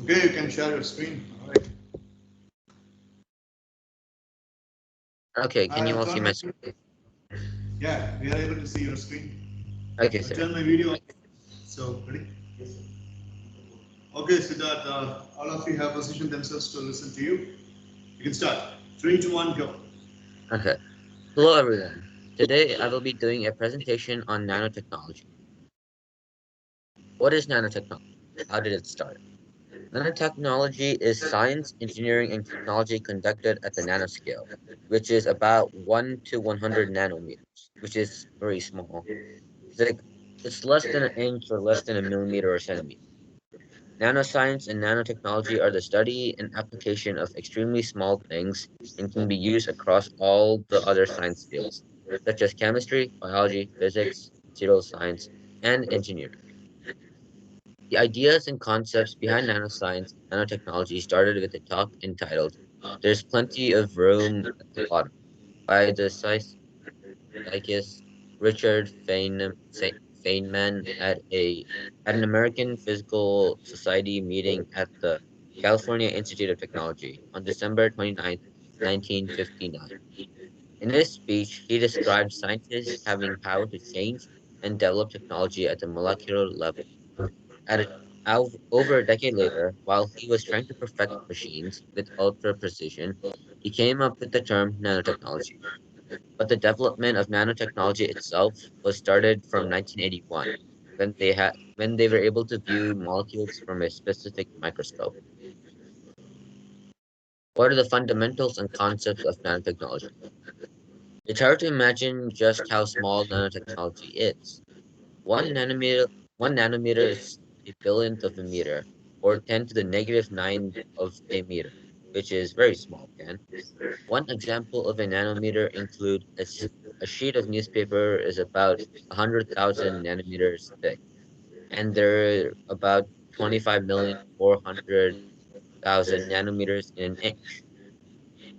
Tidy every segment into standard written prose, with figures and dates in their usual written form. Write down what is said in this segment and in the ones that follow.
Okay, you can share your screen. All right. Okay, can you all see my screen? Yeah, we are able to see your screen. Okay, I'll sir. turn my video on. So, ready? Okay, Siddharth, all of you have positioned themselves to listen to you. You can start. 3, 2, 1, go. Okay. Hello, everyone. Today, I will be doing a presentation on nanotechnology. What is nanotechnology? How did it start? Nanotechnology is science, engineering, and technology conducted at the nanoscale, which is about 1 to 100 nanometers, which is very small. It's like it's less than an inch or less than a millimeter or centimeter. Nanoscience and nanotechnology are the study and application of extremely small things and can be used across all the other science fields, such as chemistry, biology, physics, material science, and engineering. The ideas and concepts behind nanoscience and nanotechnology started with a talk entitled "There's Plenty of Room at the Bottom" by the psychist Richard Feynman at an American Physical Society meeting at the California Institute of Technology on December 29th, 1959. In his speech, he described scientists having power to change and develop technology at the molecular level. Over a decade later, while he was trying to perfect machines with ultra precision, he came up with the term nanotechnology. But the development of nanotechnology itself was started from 1981, when they were able to view molecules from a specific microscope. What are the fundamentals and concepts of nanotechnology? It's hard to imagine just how small nanotechnology is. One nanometer, 1 nanometer is a billionth of a meter, or 10 to the negative 9 of a meter, which is very small, Ken. One example of a nanometer include a sheet of newspaper is about 100,000 nanometers thick, and there are about 25,400,000 nanometers in an inch.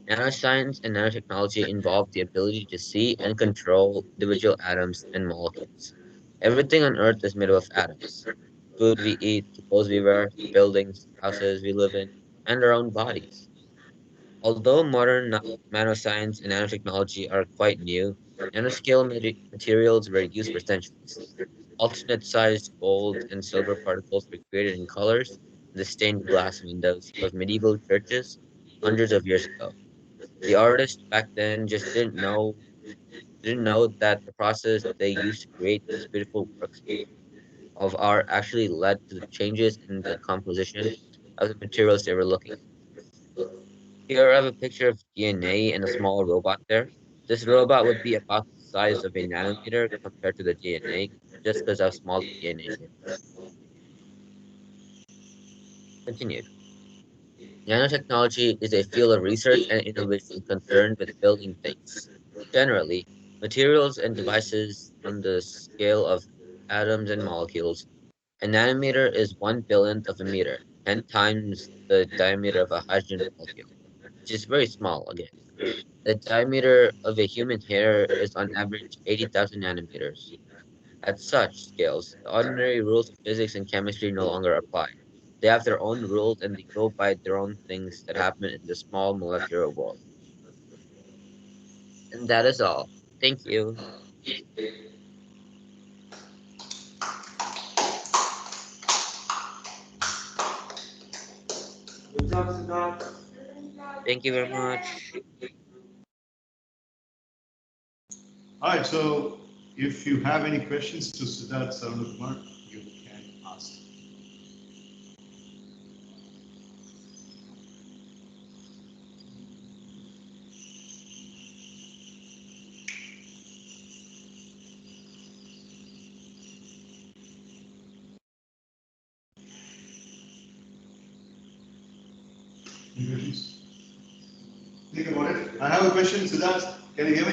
Nanoscience and nanotechnology involve the ability to see and control individual atoms and molecules. Everything on Earth is made up of atoms. Food we eat, the clothes we wear, the buildings, houses we live in, and our own bodies. Although modern nanoscience and nanotechnology are quite new, nanoscale materials were used for centuries. Alternate sized gold and silver particles were created in colors in the stained glass windows of medieval churches hundreds of years ago. The artists back then just didn't know that the process they used to create these beautiful works of art actually led to the changes in the composition of the materials they were looking at. Here I have a picture of DNA and a small robot there. This robot would be about the size of a nanometer compared to the DNA, just because how small the DNA is. Continued. Nanotechnology is a field of research and innovation concerned with building things. Generally, materials and devices on the scale of atoms and molecules. A nanometer is 1 billionth of a meter, 10 times the diameter of a hydrogen molecule, which is very small again. The diameter of a human hair is on average 80,000 nanometers. At such scales, the ordinary rules of physics and chemistry no longer apply. They have their own rules and they go by their own things that happen in the small molecular world. And that is all. Thank you. Good job, Siddharth. Thank you very much. All right, so if you have any questions to Siddharth Sarankumar, you can ask. Any questions? Think about it. I have a question, Siddharth. Can you hear me?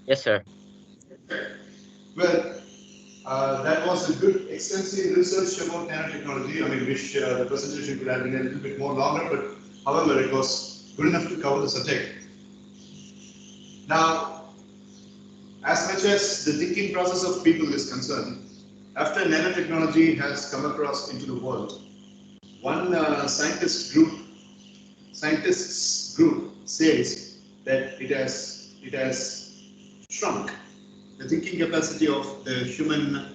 Yes, sir. Well, that was a good, extensive research about nanotechnology. I mean, wish the presentation could have been a little bit more longer, but however, it was good enough to cover the subject. Now, as much as the thinking process of people is concerned, after nanotechnology has come across into the world, one scientists group says that it has shrunk the thinking capacity of the human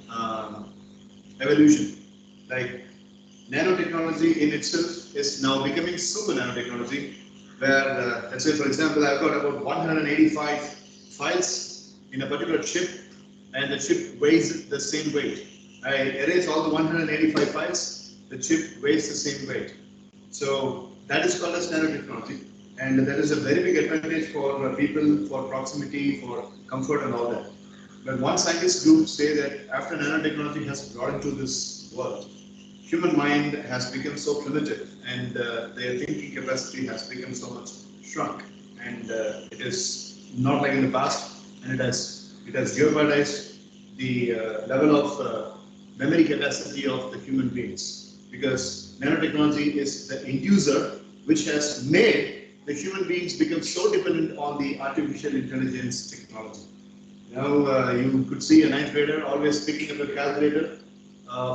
evolution. Like nanotechnology in itself is now becoming super nanotechnology, where let's say for example I've got about 185 files in a particular chip, and the chip weighs the same weight. I erase all the 185 files, the chip weighs the same weight. So that is called as nanotechnology, and that is a very big advantage for people, for proximity, for comfort, and all that. But one scientist group say that after nanotechnology has brought into this world, human mind has become so primitive, and their thinking capacity has become so much shrunk, and it is not like in the past, and it has jeopardized the level of memory capacity of the human beings, because nanotechnology is the inducer which has made the human beings become so dependent on the artificial intelligence technology. You could see a ninth grader always picking up a calculator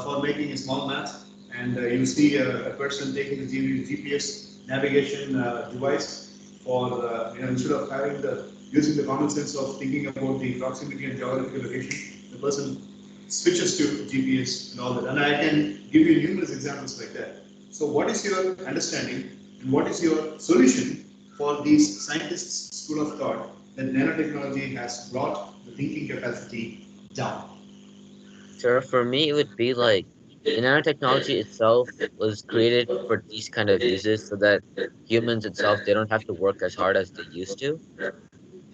for making a small math, and you see a person taking the GPS navigation device for instead of having the using the common sense of thinking about the proximity and geographical location, the person switches to GPS and all that. And I can give you numerous examples like that. So, what is your understanding and what is your solution for these scientists' school of thought that nanotechnology has brought the thinking capacity down? Sir, for me, it would be like the nanotechnology itself was created for these kind of uses so that humans itself, they don't have to work as hard as they used to.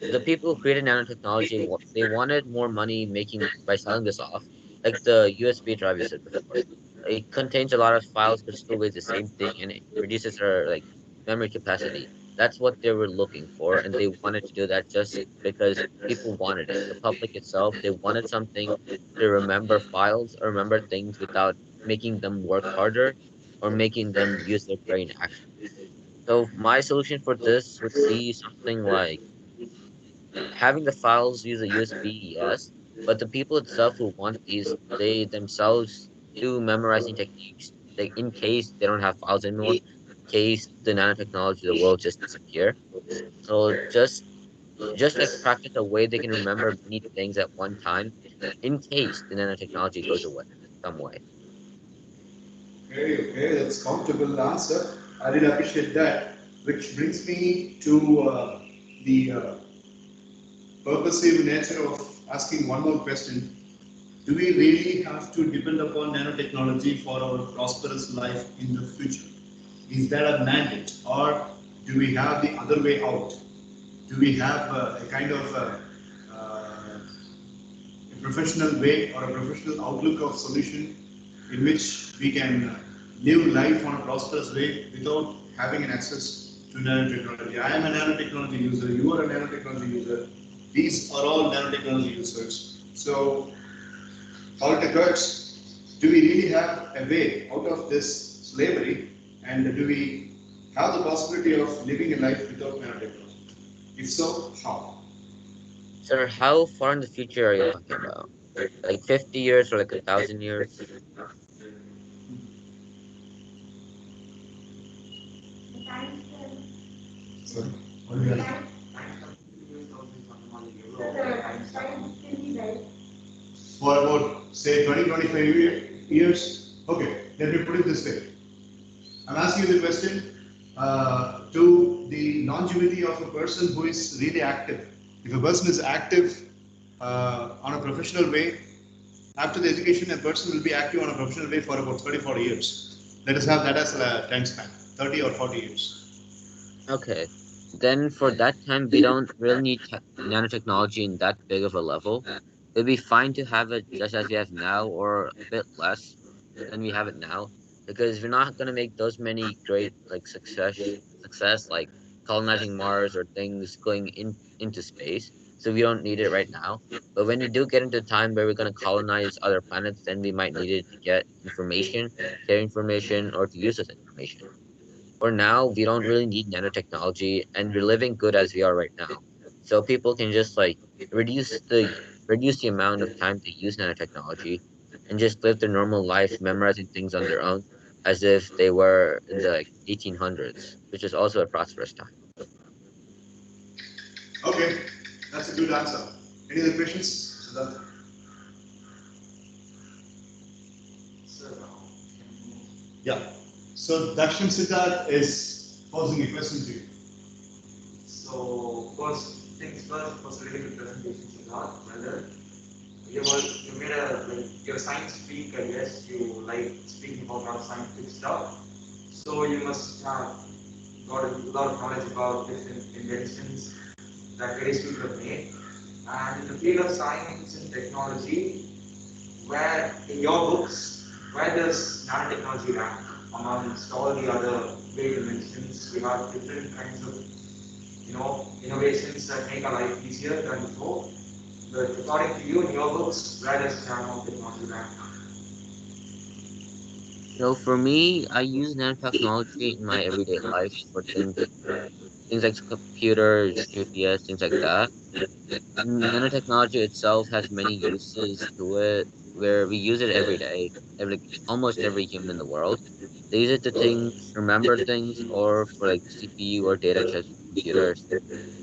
The people who created nanotechnology, they wanted more money making by selling this off, like the USB drive you said before. It contains a lot of files, but still weighs the same thing, and it reduces our like memory capacity. That's what they were looking for, and they wanted to do that just because people wanted it. The public itself, they wanted something to remember files or remember things without making them work harder or making them use their brain actually. So my solution for this would be something like having the files use a USB, yes, but the people itself who want these, they themselves do memorizing techniques. They, in case they don't have files anymore, in case the nanotechnology of the world just disappear. So just like practice a way they can remember many things at one time, in case the nanotechnology goes away some way. Okay, that's comfortable answer. I did appreciate that. Which brings me to the purposive nature of asking one more question. Do we really have to depend upon nanotechnology for our prosperous life in the future? Is that a mandate, or do we have the other way out? Do we have a kind of a professional way or a professional outlook of solution in which we can live life on a prosperous way without having an access to nanotechnology? I am a nanotechnology user, you are a nanotechnology user, these are all nanotechnology users. So, all it occurs, do we really have a way out of this slavery, and do we have the possibility of living a life without nanotechnology? If so, how? Sir, how far in the future are you talking about? Like 50 years or like 1,000 years? Sorry, what do you have? For about say 20, 25 years. Okay, let me put it this way. I'm asking you the question to the longevity of a person who is really active. If a person is active on a professional way, after the education, a person will be active on a professional way for about 30, 40 years. Let us have that as a time span, 30 or 40 years. Okay. Then for that time, we don't really need nanotechnology in that big of a level. It'd be fine to have it just as we have now or a bit less than we have it now because we're not going to make those many great like success. success, like colonizing Mars or things going into space. So we don't need it right now. But when we do get into time where we're going to colonize other planets, then we might need it to get information, share information, or to use this information. For now, we don't Okay. really need nanotechnology, and we're living good as we are right now. So people can just like reduce the reduce the amount of time they use nanotechnology, and just live their normal life, memorizing things on their own, as if they were in the like 1800s, which is also a prosperous time. Okay, that's a good answer. Any other questions? Siddharth? So now, Yeah. So Dakshin Siddharth is posing a question to you. so first things first, it was a really good presentation, Siddharth. Well done. You made a like you're a science freak, I guess. You like speaking about a lot of scientific stuff. So you must have got a lot of knowledge about different inventions that various people have made. And in the field of science and technology, where in your books, where does nanotechnology rank amongst all the other great inventions? We have different kinds of innovations that make our life easier than before. But according to you, in your books, where does nanotechnology rank? So for me, I use nanotechnology in my everyday life for things like computers, GPS, things like that. Nanotechnology itself has many uses to it, where we use it every day. Almost every human in the world, they use it to remember things, or for like CPU or data chips for computers,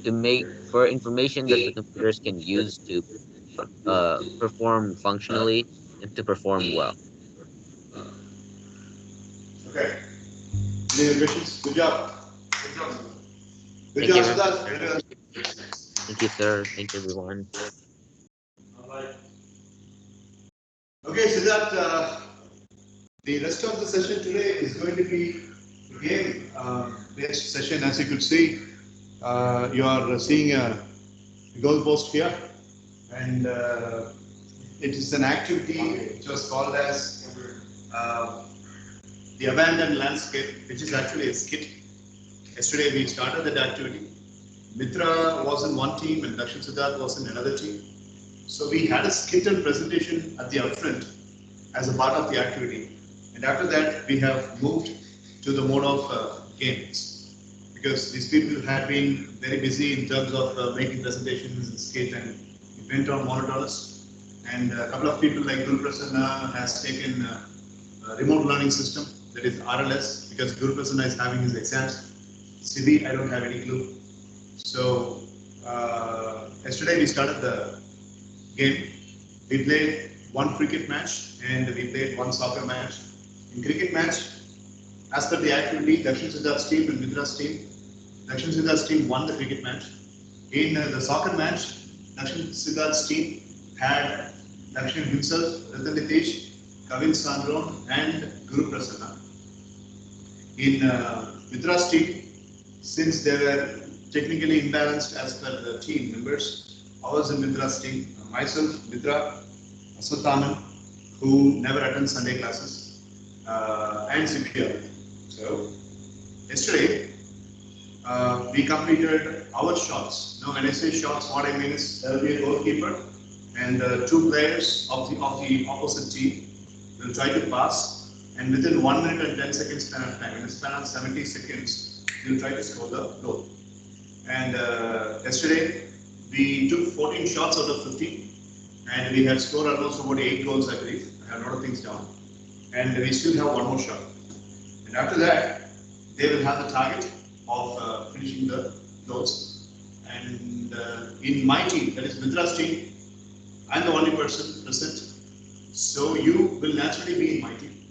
to make for information that the computers can use to perform functionally and to perform well. Okay. Any other questions? Good job. Good job. Good Thank you job, very much, Siddharth. sir. Very well. Thank you, sir. Thank you, everyone. Alright. Okay, Siddharth, the rest of the session today is going to be game based session. As you could see, you are seeing a goalpost here, and it is an activity which was called as uh, the abandoned landscape, which is actually a skit. Yesterday we started that activity. Mitra was in one team and Dakshin Siddharth was in another team. So we had a skit and presentation at the upfront as a part of the activity. And after that, we have moved to the mode of games because these people had been very busy in terms of making presentations and skit, and it went on monotonous. And a couple of people like Guru Prasanna has taken a remote learning system, that is RLS, because Guru Prasanna is having his exams. CB, I don't have any clue. So yesterday we started the game. We played one cricket match and we played one soccer match. In cricket match, as per the activity, Dakshin Siddharth's team and Mitra's team, Dakshin Siddharth's team won the cricket match. In the soccer match, Dakshin Siddharth's team had Dakshin himself, Ratan Nitesh, Kavin Sandron, and Guru Prasanna. In Mitra's team, since they were technically imbalanced as per the team members, I was in Mitra's team. Myself, Mitra, Aswathaman, who never attends Sunday classes, and CPR. So, yesterday, we completed our shots. Now, when I say shots, what I mean is there will be a goalkeeper and two players of the opposite team will try to pass, and within 1 minute and 10 seconds span of time, in a span of 70 seconds, you'll try to score the goal. And yesterday, we took 14 shots out of 15, and we had scored almost about 8 goals, I believe. I have a lot of things down. And we still have one more shot. And after that, they will have the target of finishing the goals. And in my team, that is Mitra's team, I'm the only person present. So you will naturally be in my team.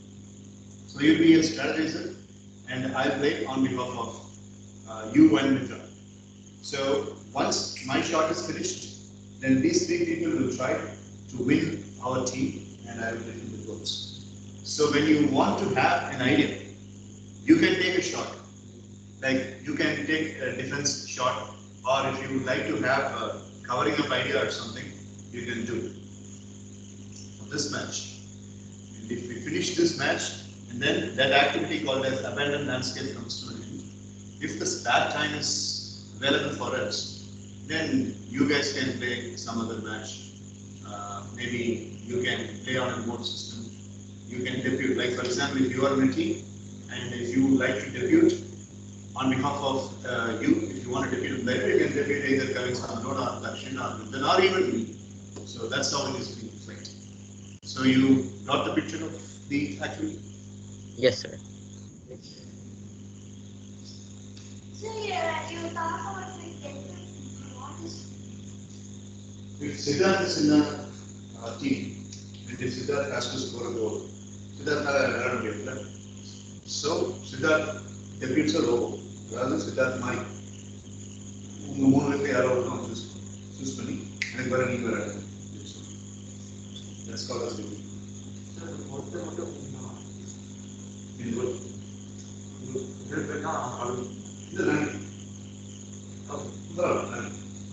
So you'll be a strategizer, and I'll play on behalf of you and Mitra. So once my shot is finished, then these three people will try to win our team, and I will get in the goals. So when you want to have an idea, you can take a shot. Like you can take a defense shot, or if you would like to have a covering up idea or something, you can do this match. And if we finish this match, and then that activity called as abandoned landscape comes to an end, if the spare time is available for us, then you guys can play some other match. Maybe you can play on a remote system. You can debut. Like for example, if you are in a team and if you would like to debut on behalf of you, if you want to debut later, you can debut either Kavin Samanod or Darshan or Nithan or even me. So that's how it is being played. So you got the picture of the activity? Yes, sir. So yeah, you talk about the what is If Siddharth is in a team, and if Siddharth has to score a goal, Siddharth has a run game. So Siddharth debutes a logo. அதாவது சித்தார்த் மாதிரி உங்க மூணு பேர்ல யாரோ ஒருத்தர் choose பண்ணி எனக்கு வர நீங்க வர That's called as debut.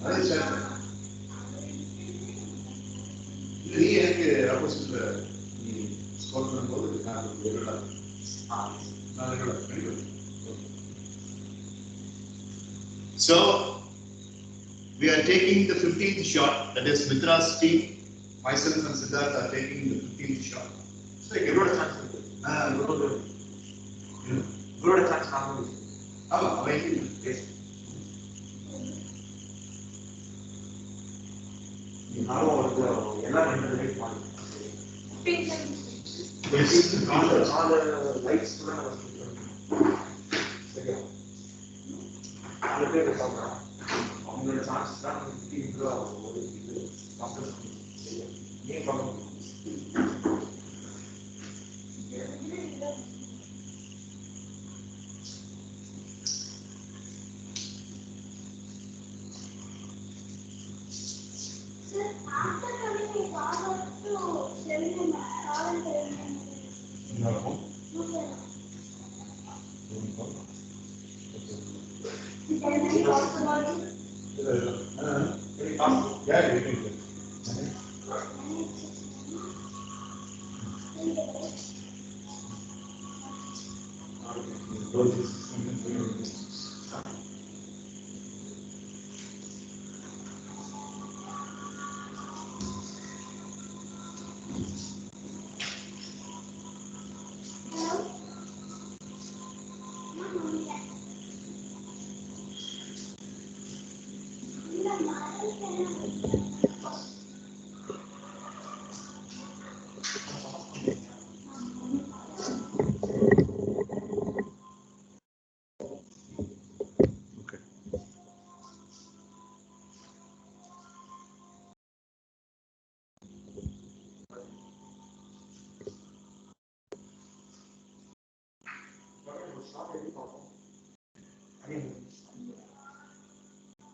அது சரி நீ எனக்கு ஆப்போசிட்ல நீ ஸ்கோர் பண்ணும்போது நான் So we are taking the 15th shot, that is Mitra's team. Myself and Siddharth are taking the 15th shot. So I give it a chance. Good chance now. Oh, amazing. Yes. Now ಎಲ್ಲ relate ಮಾಡಿ all the lights ಕೂಡ சரியா நாலு பேர் இருக்காங்க அவங்களோட chance தான் டீமுக்கு ஒரு இது கம்ப்ளீட் பண்ணி ஏன் பண்ண after coming in Baba to Seven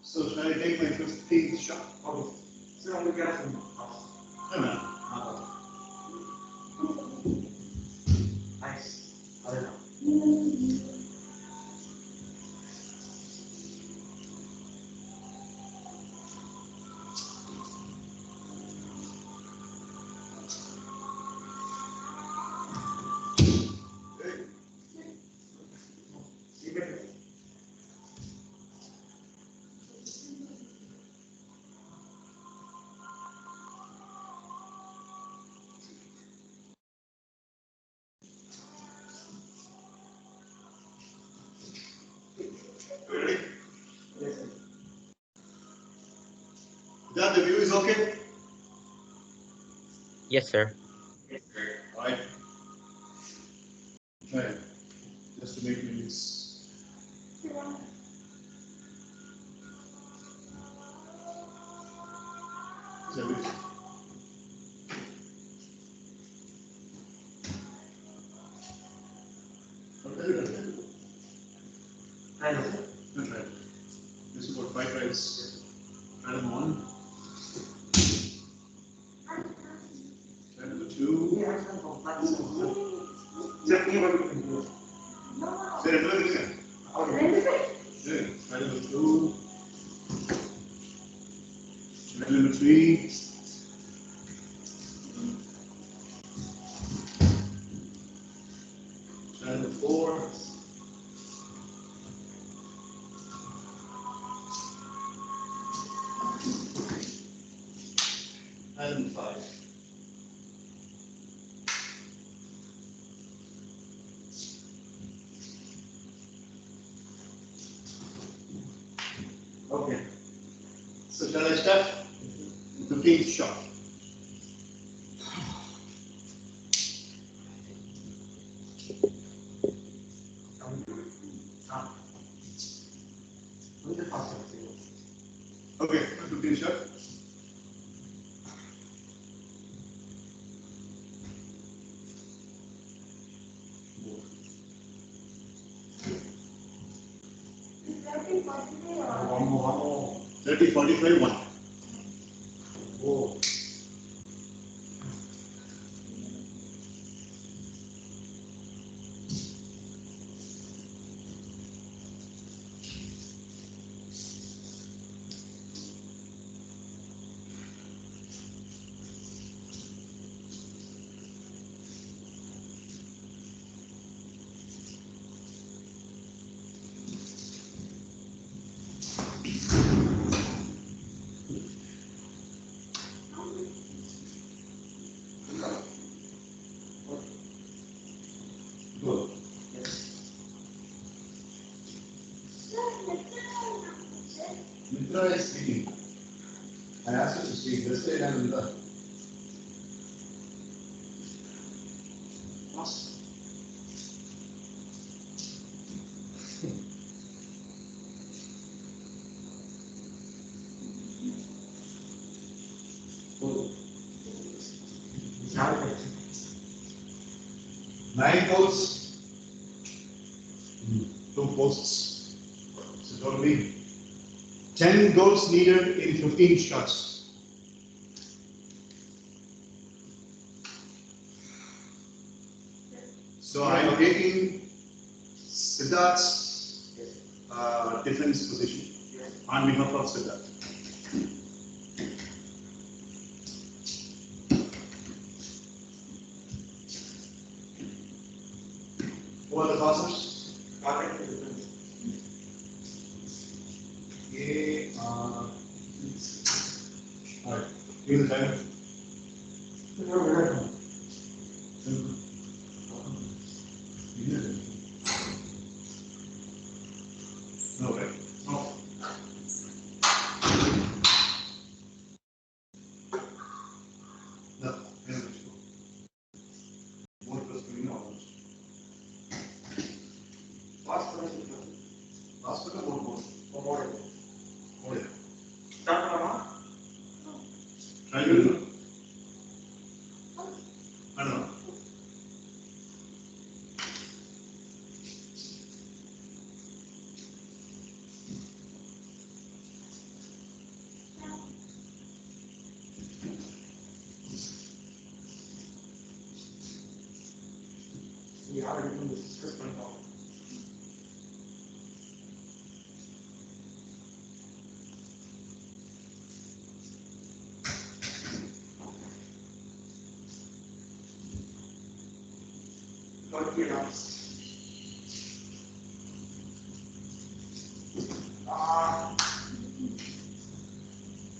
So shall I take my 15th shot? Okay. So we get some. No, no. Nice. Adela. Ready? That the view is okay? Yes, sir. Right. Try it. Just to make minutes. This is about 5 tries. Try number 1. Try number 2. Say it again. Try number 2. Try number 3. Try number 4. and 5. Okay. So shall I start? 15th shot. Okay, 15th shot. Thirty, 40, or 30, 45, 1. Oh. Good. Mitra is speaking. I asked her to speak. This side and Mitra. Nine goals, 2 posts. So it will be 10 goals needed in 15 shots. So I am taking Siddharth's defense position on behalf of Siddharth. Who are the passers? A, alright, give the time. No, right? No. No, more plus 3 no. Hospital or more? Oh, yeah. Try to do. I don't know.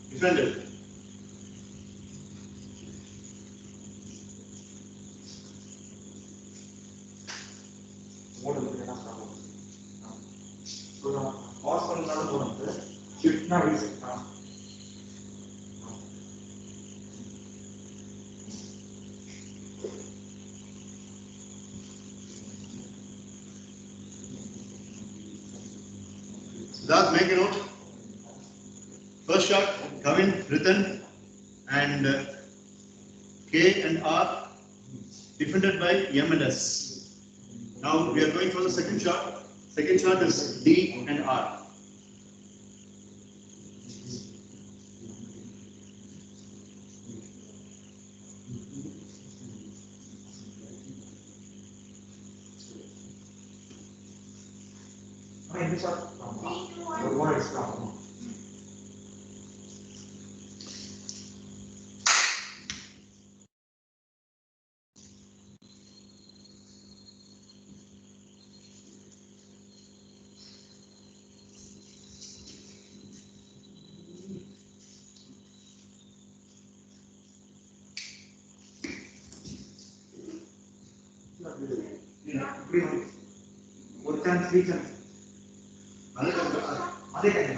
Defended. Siddharth, make a note. First shot, Kavin, written, and K and R defended by M and S. Now we are going for the second shot. Second shot is D and R. இப்படி வந்து ஒரு chance three chance அதே time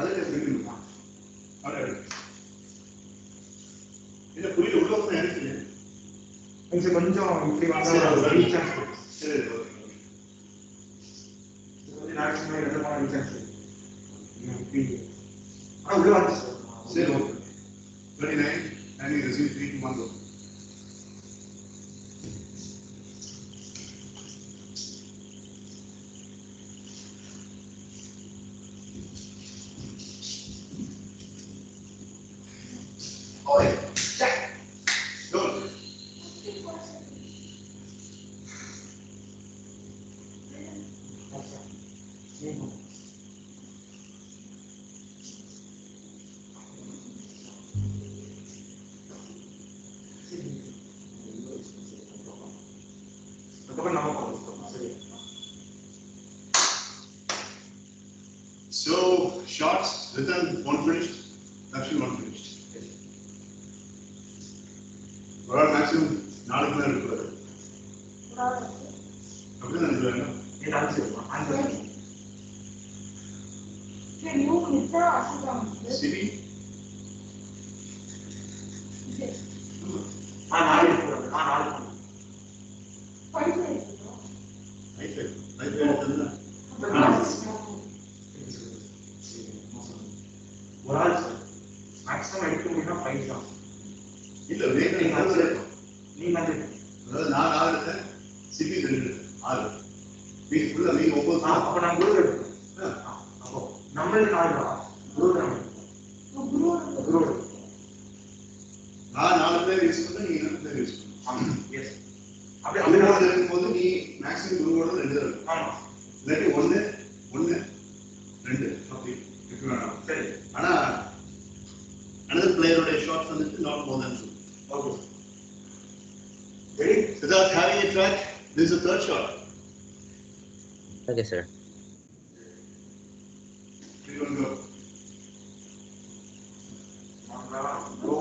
புரியல உள்ள வந்து எனக்கு கொஞ்சம் இப்படி வந்தால் த்ரீ சான்ஸ் சரி கொஞ்சம் மேக்ஸிமம் இடமான த்ரீ சான்ஸ் ஆனால் உள்ள வந்து சரி 29 and you receive 3 months. Oh, check. Good. So, shots, written, one finished, actually one finished. What are maximum? Not a plan. City? ஒரு ஆள் சார் மேக்ஸிமம் எடுக்க முடியும்னா 5 தான் இல்ல வேற நீங்க அதாவது நான் 6 எடுத்தேன் சிபி 2 எடுத்தேன் 6 மீன் ஃபுல்லா மீன் 9 அப்ப நான் குரு எடுப்பேன் அப்போ நம்மளுக்கு 4 தான் குரு நான் 4 பேர் யூஸ் பண்ணா நீ 2 பேர் யூஸ் பண்ணு எஸ் அப்படியே குருவோட இருக்கும்போது நீ மேக்ஸிமம் குருவோட 2 தான் இருக்கும் ஆமா இல்லாட்டி 1 2 அப்படி சரி ஆனா another player shots வந்துட்டு not more than 2. Okay. Ready? Without having a track, this is the third shot. Okay, sir. You don't go. Go.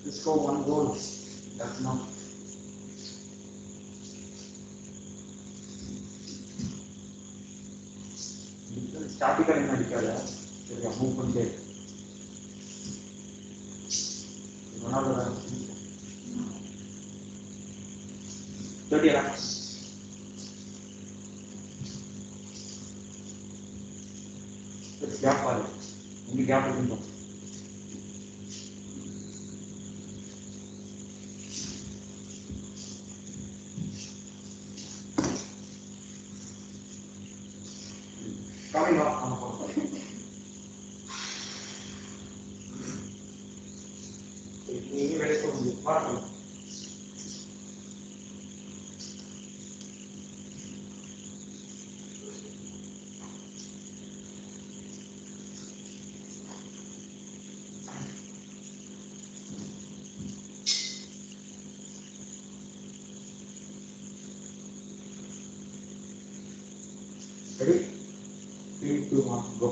Just go one goal. That's enough. ஸ்டாட்டிக்கா என்ன அடிக்காத சரியா மூவ் பண்ணிட்டே ரொனால்டோ தான் 30 runs gap பாரு இங்க gap இருக்குங்க coming up on ini very soon party ready 3 2 1 go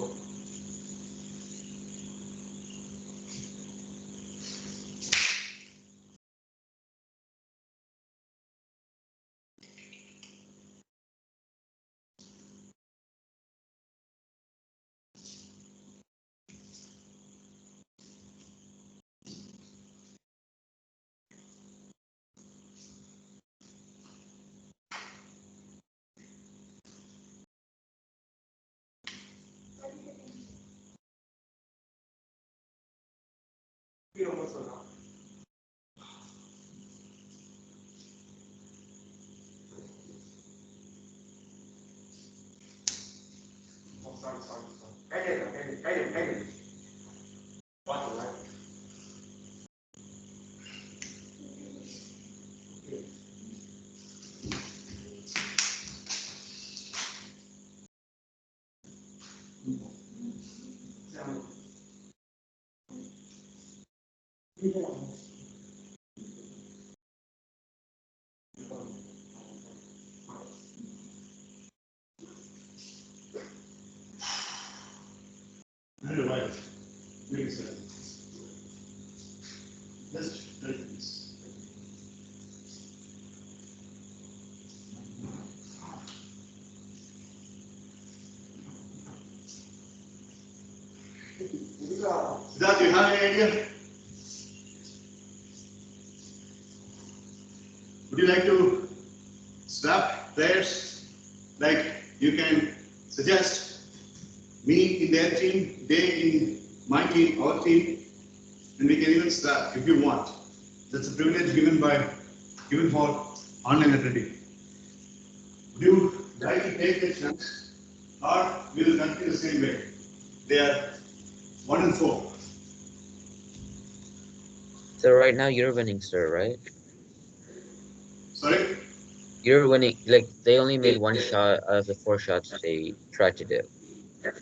Very right. Very good. Siddharth, do you have any idea? Would you like to swap players? Like you can suggest me in their team, they in my team, our team, and we can even swap if you want. That's a privilege given for online attending. Would you like to take the chance, or we will continue the same way? They are 1 and 4. So right now you're winning, sir, right? Sorry? You're winning. Like they only made one shot out of the 4 shots they tried to do.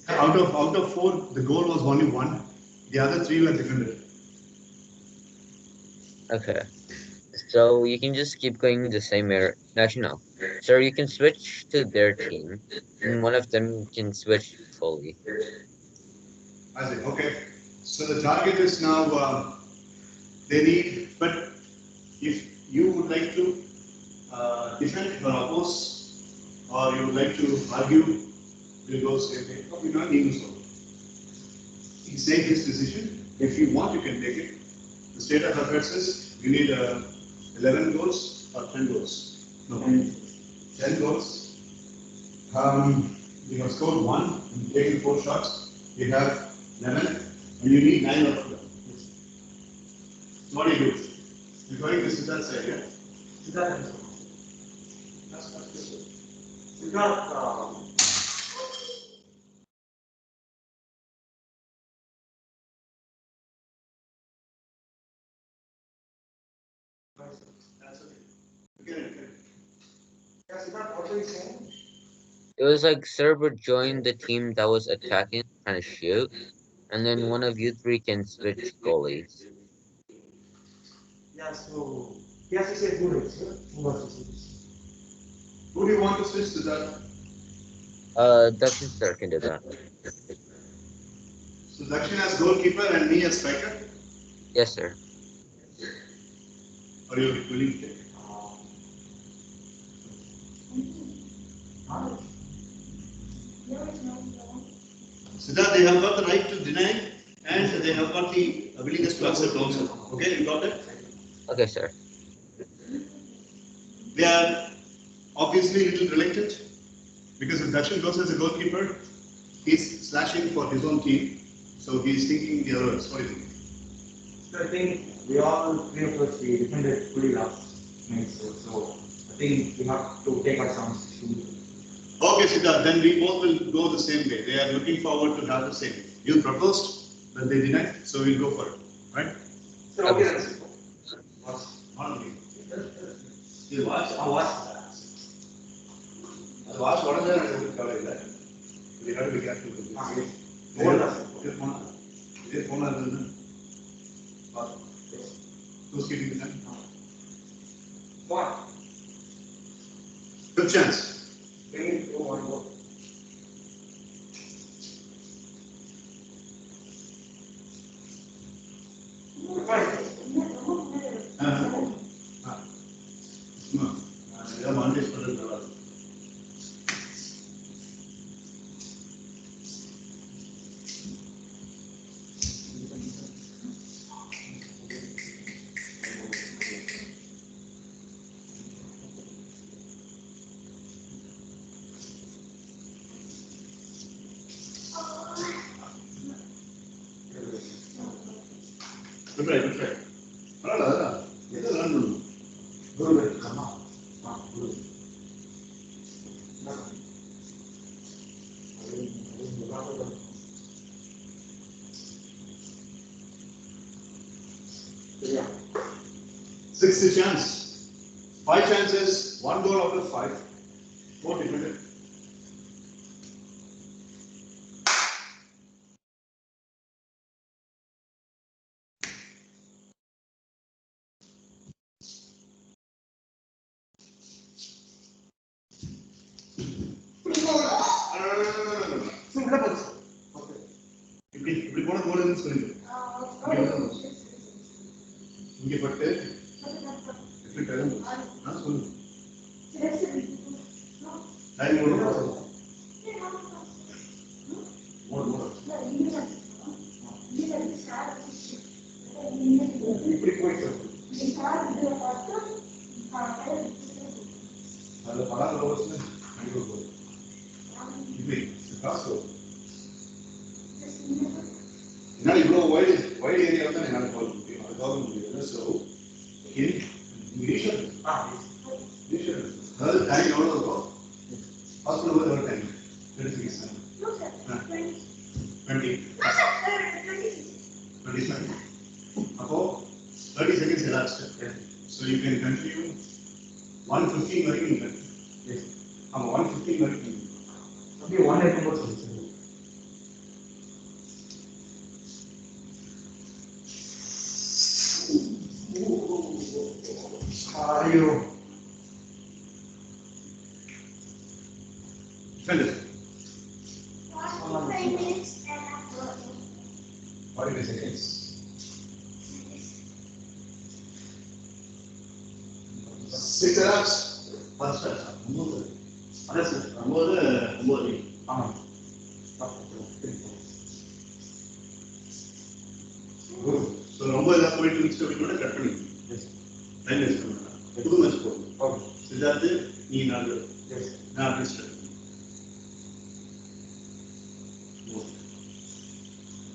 Out of 4, the goal was only 1. The other 3 were defended. Okay. So you can just keep going the same error. Actually, no. So you can switch to their team, and one of them can switch fully. I see. Okay. So the target is now they need, but if you would like to defend or oppose, or you would like to argue, we'll go same way. No, we're not even so. He take his decision. If you want, you can take it. The state of affairs is you need 11 goals or 10 goals. No, 10 goals. You have scored 1 and taken 4 shots. You have 11 and you need 9 of them. What do you do? You're going to Siddharth side, yeah? Siddharth. That's good. Siddharth, That's okay. Okay. yeah, Siddharth, what are you saying? It was like Server joined the team that was attacking, trying to shoot, and then one of you three can switch goalies. Yeah, so he has to say who it is, yeah? Who wants to switch? Who do you want to switch to that? Dakshin sir can do that. So Dakshin as goalkeeper and me as striker? Yes, sir. Are you willing to take? Siddharth, they have got the right to deny and they have got the willingness to accept also. Okay, you got that? Okay, sir. They are obviously a little reluctant because if Dakshin goes as a goalkeeper, he's slashing for his own team. So he's thinking the others. What do you think? So I think we all three of us we defended fully last night, so I think we have to take our chance to shoot. Okay, Siddharth, then we both will go the same way. They are looking forward to have the same. You proposed, but they denied, so we'll go for it. Right? So okay, that's it. Only. You watch? I watch. I watch what is there? We have to be careful with this. Who's keeping the time? One. Good chance. We need to go one more. Good try, good try. Good, come on. Good. Yeah. 60 chance. 5 chances, 1 goal out of 5. 4 defended. இப்படி போன கோல் சொல்லுங்க இங்க பட்டு எப்படி கிளம்பு நான் சொல்லுங்க time ஓடு ஓடு அதில் பல ரோவர்ஸ்னு அனுப்பி போகுது இப்படி காசு என்னால் இவ்வளோ வைடு ஏரியா தான் என்னால் கவர் முடியும் அதுக்காக முடியாது ஸோ இங்கிலீஷ் அதாவது டைம் எவ்வளோ இருக்கும் ஹாஸ்பிட்டல் போது எவ்வளோ time 30 seconds. No, sir. 20. 20. No, sir. 20 seconds. 20 seconds. Apo 30 seconds elapsed. Yes. So you can continue 115 வரைக்கும் you can. Yes. ஆமா 115 வரைக்கும். அப்படியே 1 இருக்கும்போது சொல்லுங்க சார். ஐயோ. Finish. 45 minutes and after. 45 seconds. Six elapsed. First start. 9. That's it. 9. ஆமா. So ரொம்ப இதா போயிட்டு இருந்துச்சு அப்படின்னா கட் பண்ணிக்கணும். டைம் வேஸ்ட் பண்ணலாம். புது மேட்ச் போடணும். ஓகே. சித்தார்த்து நீ நான் எஸ். நான் அப்படி ஸ்டார்ட்.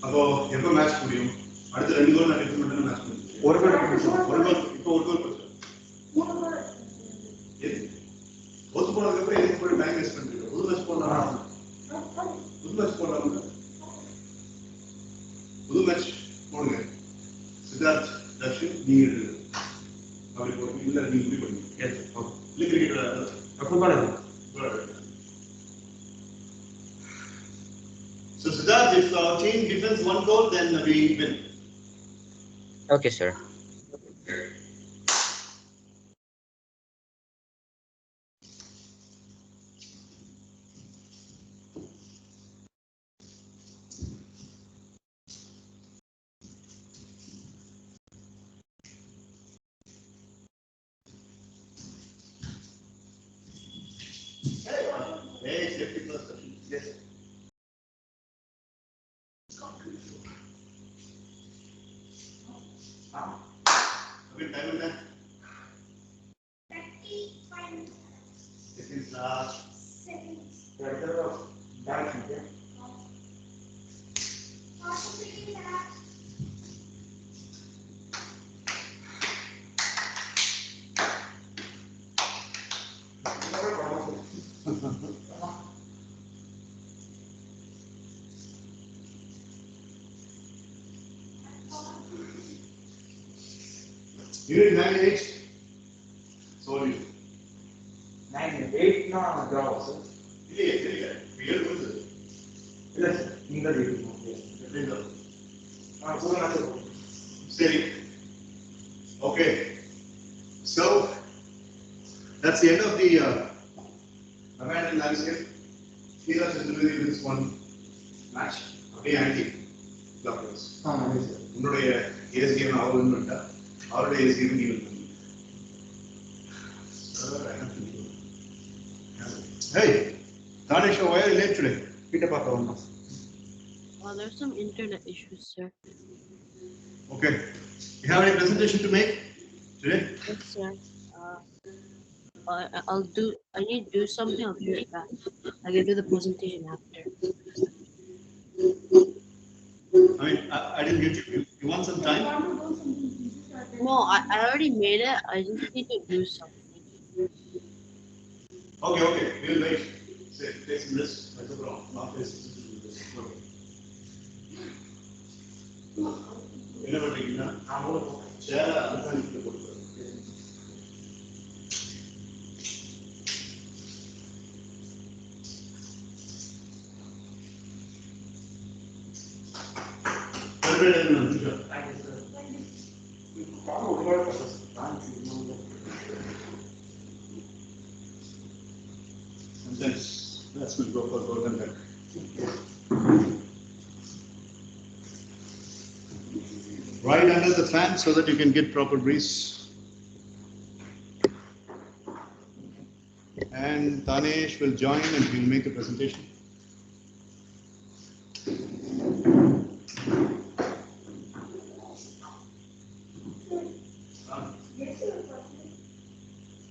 அப்போ எப்போ மேட்ச் முடியும்? அடுத்த 2 கோல் நான் எடுத்து மட்டும் மேட்ச் முடியும். ஒரு கோல் இப்போ ஒரு கோல் போச்சு. 3 goal. எது? ஒத்து போனதுக்கு அப்புறம் எதுக்கு போய் டைம் வேஸ்ட் பண்றீங்க? புது மேட்ச் போடலாம். புது மேட்ச் போடலாம். புது மேட்ச் போடுங்க. சித்தார்த் தர்ஷன் நீங்க எடுங்க. அப்படி போடுங்க. இல்ல நீங்க இப்படி பண்ணுங்க. எஸ். ஓகே. இல்ல கிரிக்கெட் விளையாடுறது. Football So Siddharth, if our team defends 1 goal, then we win. Okay, sir. Hey, safety first. Yes. Okay, time is that? 35 minutes. Seconds last. Seconds. Back 40 seconds elapsed. You need 9 minutes. Sorry. 9 8 னா job sir. இல்லையே பேர் வந்து இல்ல sir நீங்க தான் இருக்கணும். எப்படிங்க? சொல்லுங்க. Steady. Okay. So that's the end of the abandoned landscape. Here is really this one match. Okay, anti blockers. ஆமாம் சார். உன்னுடைய ஏஸ் கேம் அவர் வின் பண்ணிட்டா அவருடைய ஏஸ் கேம் நீ வின் பண்ணி. Hey, Tanesh, why are you late today? வீட்டை பார்க்க வந்தோம். There's some internet issues, sir. Okay. You have any presentation to make today? Yes, sir. I need to do something. I'll be right back. I can do the presentation after. I mean, I didn't get you. You want some time? No, I already made it. I just need to do something. Okay. We'll wait. Say, take some rest. I took it off. Not this. Okay. என்ன பண்றீங்கன்னா சேர அனுமதிக்க கொடுக்குறேன். Sometimes that's when go for golden bell. Right under the fan so that you can get proper breeze. And Tanesh will join and he'll make a presentation.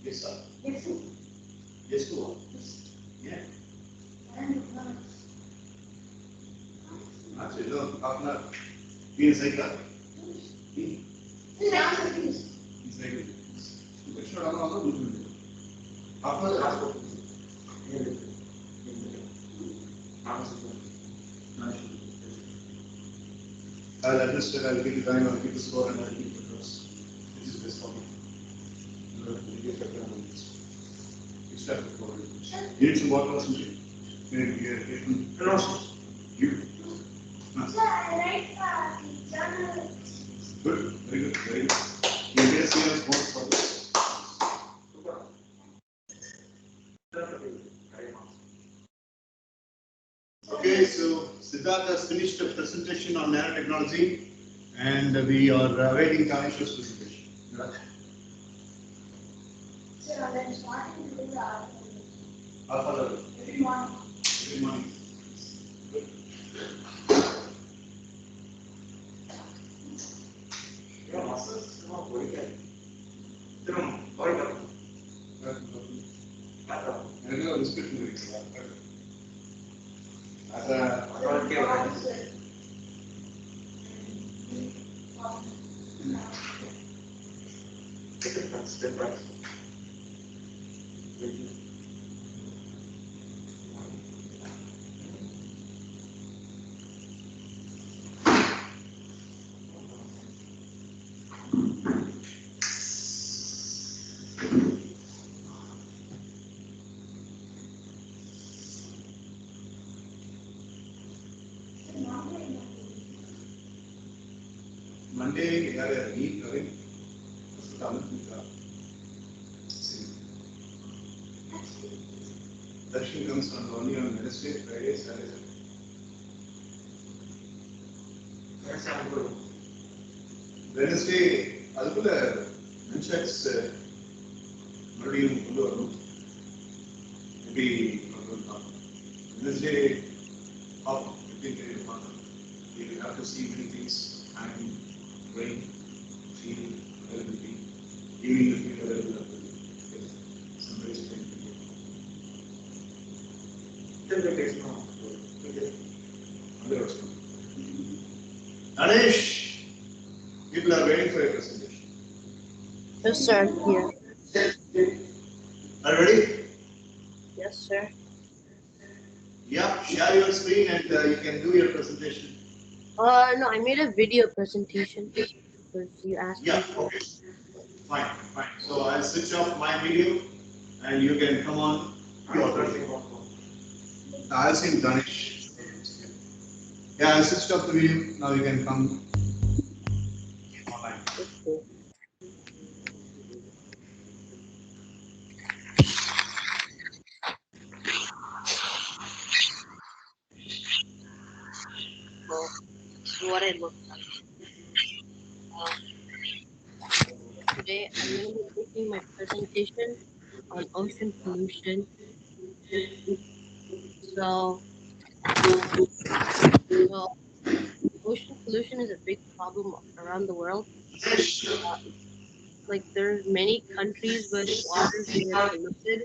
Yes, sir. Yes, sir. Yes, go on. Yeah. That's it. No, partner. Be a cycle. He's like, it's not another movement. Partner, that's what. I'll administer, I'll give you time, I'll give the score, and I'll give the cross. This is best for me. It's time for it. You need some water or something? No. You? Good, very good, very good. You may see us more for this. Okay, so Siddharth has finished the presentation on nanotechnology, and we are awaiting Tanish's presentation. Right? So then starting to do the Alpha level. every morning. Every morning. Good. Yeah, muscles not very good. Very good. I know this good movie. As a Authority awareness. Different. Monday, we have a meet, Navin. Darshan comes on only on Wednesday, Friday, Saturday. Yes, I'm good. Wednesday, அதுக்குள்ள mentions மறுபடியும் கொண்டு வரணும். எப்படி Wednesday, பார்ப்போம் எப்படி தெரியும் பார்க்கணும். You will have to see many things, time, rain, field, availability, evening the field available. Somebody is trying to get. Then the case now. Ganesh, people are waiting for your presentation. Yes, sir. Here. Are you ready? Yes, sir. Yeah, share your screen and you can do your presentation. No, I made a video presentation because you asked Yeah, me. okay. Fine. So I'll switch off my video and you can come on your presentation. I'll see Ganesh. Yeah, I switched off the video. Now you can come online. Okay. Well, this is what it looks like. Today I'm going to be making my presentation on ocean pollution. So, ocean pollution is a big problem around the world. Like there's many countries with waters that are polluted,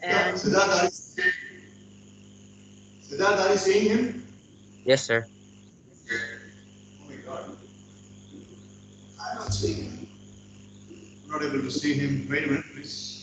and Siddharth, are you seeing him? Yes, sir. Oh my God. I'm not seeing him. I'm not able to see him. Wait a minute, please.